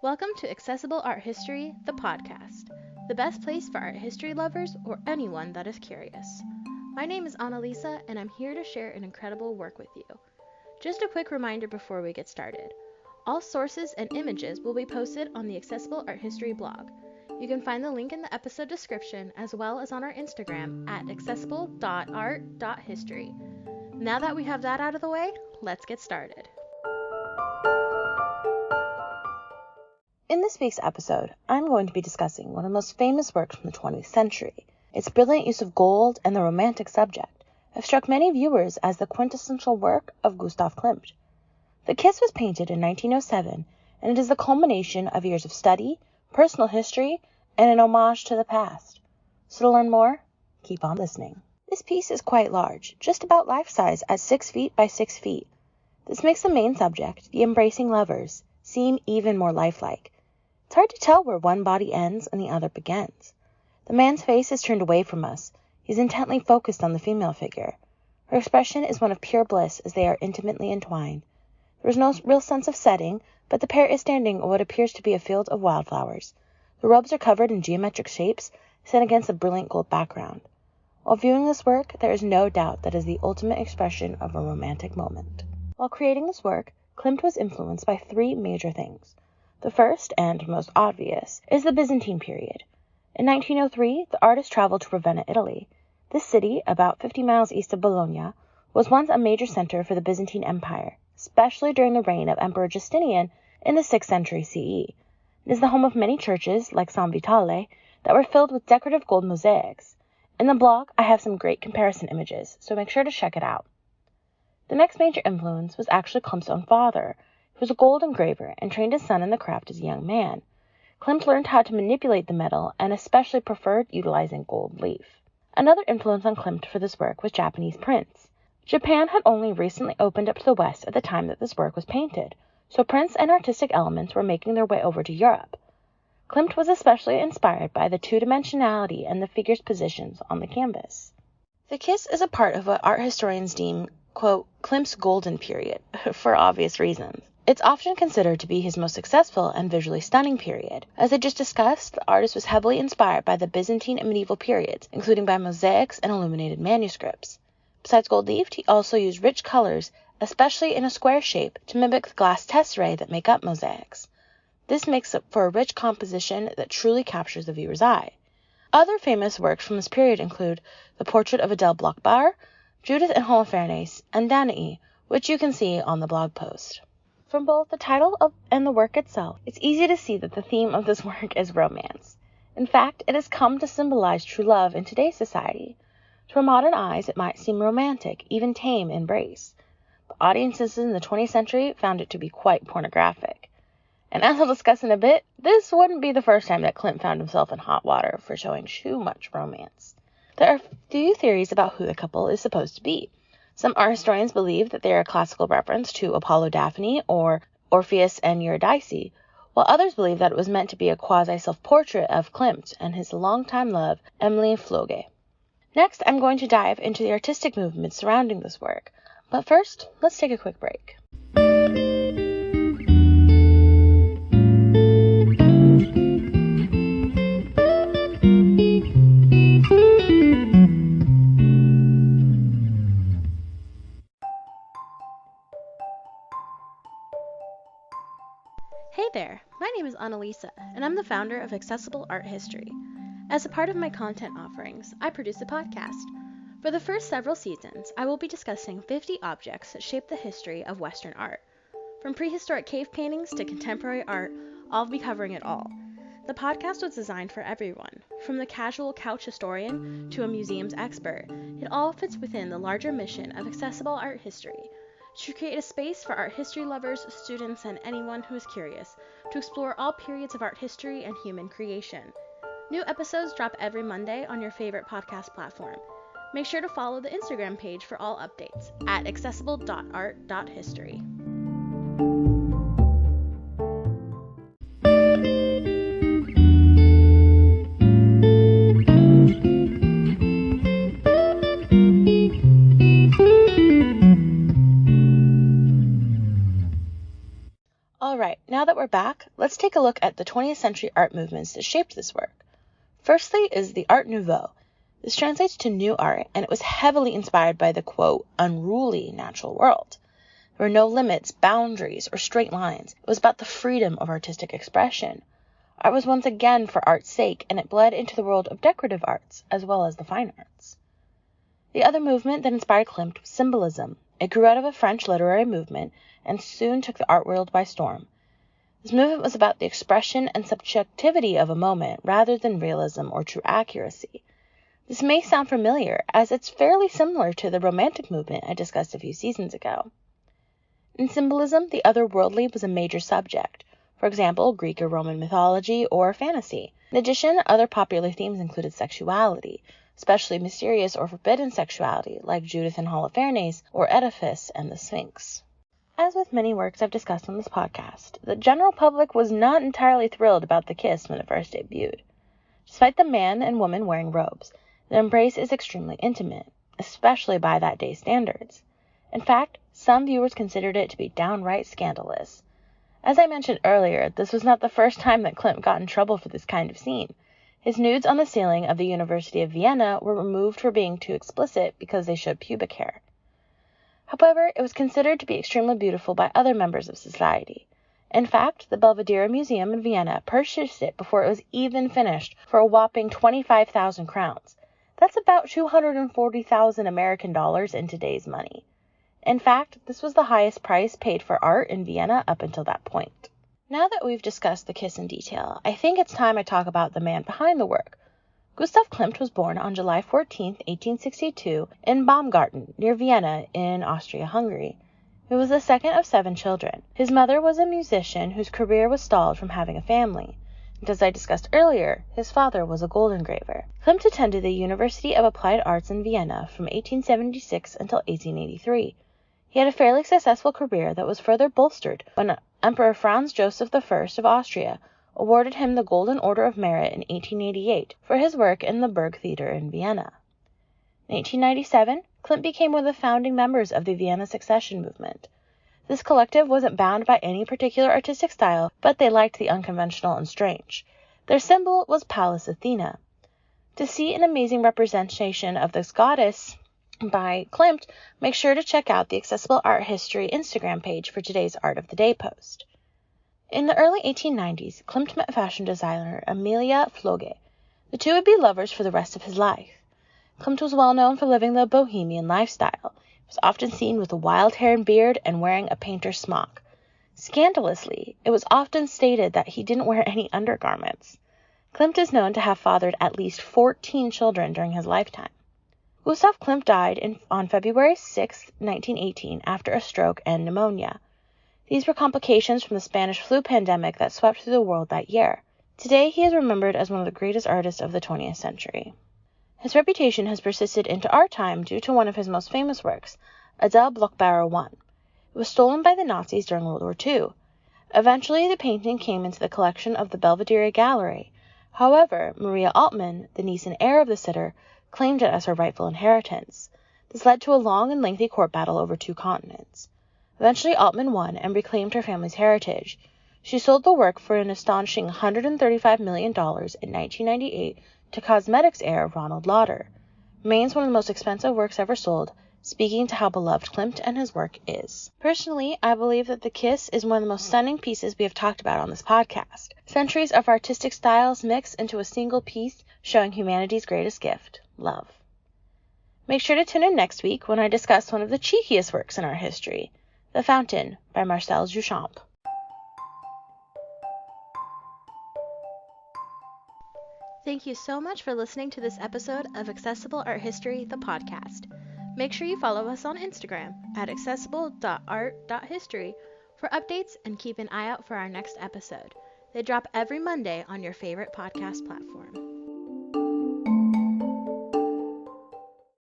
Welcome to Accessible Art History, the podcast, the best place for art history lovers or anyone that is curious. My name is Annalisa, and I'm here to share an incredible work with you. Just a quick reminder before we get started. All sources and images will be posted on the Accessible Art History blog. You can find the link in the episode description as well as on our Instagram at accessible.art.history. Now that we have that out of the way, let's get started. In this week's episode, I'm going to be discussing one of the most famous works from the 20th century. Its brilliant use of gold and the romantic subject have struck many viewers as the quintessential work of Gustav Klimt. The Kiss was painted in 1907, and it is the culmination of years of study, personal history, and an homage to the past. So to learn more, keep on listening. This piece is quite large, just about life-size at 6 feet by 6 feet. This makes the main subject, the embracing lovers, seem even more lifelike. It's hard to tell where one body ends and the other begins. The man's face is turned away from us. He's intently focused on the female figure. Her expression is one of pure bliss as they are intimately entwined. There is no real sense of setting, but the pair is standing on what appears to be a field of wildflowers. The robes are covered in geometric shapes, set against a brilliant gold background. While viewing this work, there is no doubt that it is the ultimate expression of a romantic moment. While creating this work, Klimt was influenced by three major things. The first, and most obvious, is the Byzantine period. In 1903, the artist traveled to Ravenna, Italy. This city, about 50 miles east of Bologna, was once a major center for the Byzantine Empire, especially during the reign of Emperor Justinian in the 6th century CE. It is the home of many churches, like San Vitale, that were filled with decorative gold mosaics. In the blog, I have some great comparison images, so make sure to check it out. The next major influence was actually Klimt's own father, who was a gold engraver and trained his son in the craft as a young man. Klimt learned how to manipulate the metal and especially preferred utilizing gold leaf. Another influence on Klimt for this work was Japanese prints. Japan had only recently opened up to the West at the time that this work was painted, so prints and artistic elements were making their way over to Europe. Klimt was especially inspired by the two-dimensionality and the figure's positions on the canvas. The Kiss is a part of what art historians deem, quote, Klimt's golden period, for obvious reasons. It's often considered to be his most successful and visually stunning period. As I just discussed, the artist was heavily inspired by the Byzantine and medieval periods, including by mosaics and illuminated manuscripts. Besides gold leaf, he also used rich colors, especially in a square shape, to mimic the glass tesserae that make up mosaics. This makes up for a rich composition that truly captures the viewer's eye. Other famous works from this period include the Portrait of Adele Bloch-Bauer, Judith and Holofernes, and Danae, which you can see on the blog post. From both the title and the work itself, it's easy to see that the theme of this work is romance. In fact, it has come to symbolize true love in today's society. To our modern eyes, it might seem romantic, even tame embrace. But audiences in the 20th century found it to be quite pornographic. And as I'll discuss in a bit, this wouldn't be the first time that Klimt found himself in hot water for showing too much romance. There are a few theories about who the couple is supposed to be. Some art historians believe that they are a classical reference to Apollo-Daphne or Orpheus and Eurydice, while others believe that it was meant to be a quasi-self-portrait of Klimt and his longtime love, Emily Floge. Next, I'm going to dive into the artistic movement surrounding this work. But first, let's take a quick break. Hey there, my name is Annalisa, and I'm the founder of Accessible Art History. As a part of my content offerings, I produce a podcast. For the first several seasons, I will be discussing 50 objects that shape the history of Western art. From prehistoric cave paintings to contemporary art, I'll be covering it all. The podcast was designed for everyone, from the casual couch historian to a museum's expert. It all fits within the larger mission of Accessible Art History, to create a space for art history lovers, students, and anyone who is curious to explore all periods of art history and human creation. New episodes drop every Monday on your favorite podcast platform. Make sure to follow the Instagram page for all updates at accessible.art.history. Alright, now that we're back, let's take a look at the 20th century art movements that shaped this work. Firstly is the Art Nouveau. This translates to new art, and it was heavily inspired by the, quote, unruly natural world. There were no limits, boundaries, or straight lines. It was about the freedom of artistic expression. Art was once again for art's sake, and it bled into the world of decorative arts, as well as the fine arts. The other movement that inspired Klimt was Symbolism. It grew out of a French literary movement, and soon took the art world by storm. This movement was about the expression and subjectivity of a moment, rather than realism or true accuracy. This may sound familiar, as it's fairly similar to the Romantic movement I discussed a few seasons ago. In Symbolism, the otherworldly was a major subject. For example, Greek or Roman mythology or fantasy. In addition, other popular themes included sexuality, especially mysterious or forbidden sexuality, like Judith and Holofernes or Oedipus and the Sphinx. As with many works I've discussed on this podcast, the general public was not entirely thrilled about the kiss when it first debuted. Despite the man and woman wearing robes, the embrace is extremely intimate, especially by that day's standards. In fact, some viewers considered it to be downright scandalous. As I mentioned earlier, this was not the first time that Klimt got in trouble for this kind of scene. His nudes on the ceiling of the University of Vienna were removed for being too explicit because they showed pubic hair. However, it was considered to be extremely beautiful by other members of society. In fact, the Belvedere Museum in Vienna purchased it before it was even finished for a whopping 25,000 crowns. That's about 240,000 American dollars in today's money. In fact, this was the highest price paid for art in Vienna up until that point. Now that we've discussed the kiss in detail, I think it's time I talk about the man behind the work. Gustav Klimt was born on July 14, 1862, in Baumgarten, near Vienna, in Austria-Hungary. He was the second of 7 children. His mother was a musician whose career was stalled from having a family. And as I discussed earlier, his father was a gold engraver. Klimt attended the University of Applied Arts in Vienna from 1876 until 1883. He had a fairly successful career that was further bolstered when Emperor Franz Joseph I of Austria awarded him the Golden Order of Merit in 1888 for his work in the Burgtheater in Vienna. In 1897, Klimt became one of the founding members of the Vienna Secession movement. This collective wasn't bound by any particular artistic style, but they liked the unconventional and strange. Their symbol was Pallas Athena. To see an amazing representation of this goddess by Klimt, make sure to check out the Accessible Art History Instagram page for today's Art of the Day post. In the early 1890s, Klimt met fashion designer Amelia Floge. The two would be lovers for the rest of his life. Klimt was well known for living the bohemian lifestyle. He was often seen with a wild hair and beard and wearing a painter's smock. Scandalously, it was often stated that he didn't wear any undergarments. Klimt is known to have fathered at least 14 children during his lifetime. Gustav Klimt died on February 6, 1918, after a stroke and pneumonia. These were complications from the Spanish flu pandemic that swept through the world that year. Today, he is remembered as one of the greatest artists of the 20th century. His reputation has persisted into our time due to one of his most famous works, Adele Bloch-Bauer I. It was stolen by the Nazis during World War II. Eventually, the painting came into the collection of the Belvedere Gallery. However, Maria Altmann, the niece and heir of the sitter, claimed it as her rightful inheritance. This led to a long and lengthy court battle over 2 continents. Eventually, Altmann won and reclaimed her family's heritage. She sold the work for an astonishing $135 million in 1998 to cosmetics heir Ronald Lauder. It remains one of the most expensive works ever sold, speaking to how beloved Klimt and his work is. Personally, I believe that The Kiss is one of the most stunning pieces we have talked about on this podcast. Centuries of artistic styles mixed into a single piece, showing humanity's greatest gift, love. Make sure to tune in next week when I discuss one of the cheekiest works in our history, The Fountain by Marcel Duchamp. Thank you so much for listening to this episode of Accessible Art History, the podcast. Make sure you follow us on Instagram at accessible.art.history for updates and keep an eye out for our next episode. They drop every Monday on your favorite podcast platform.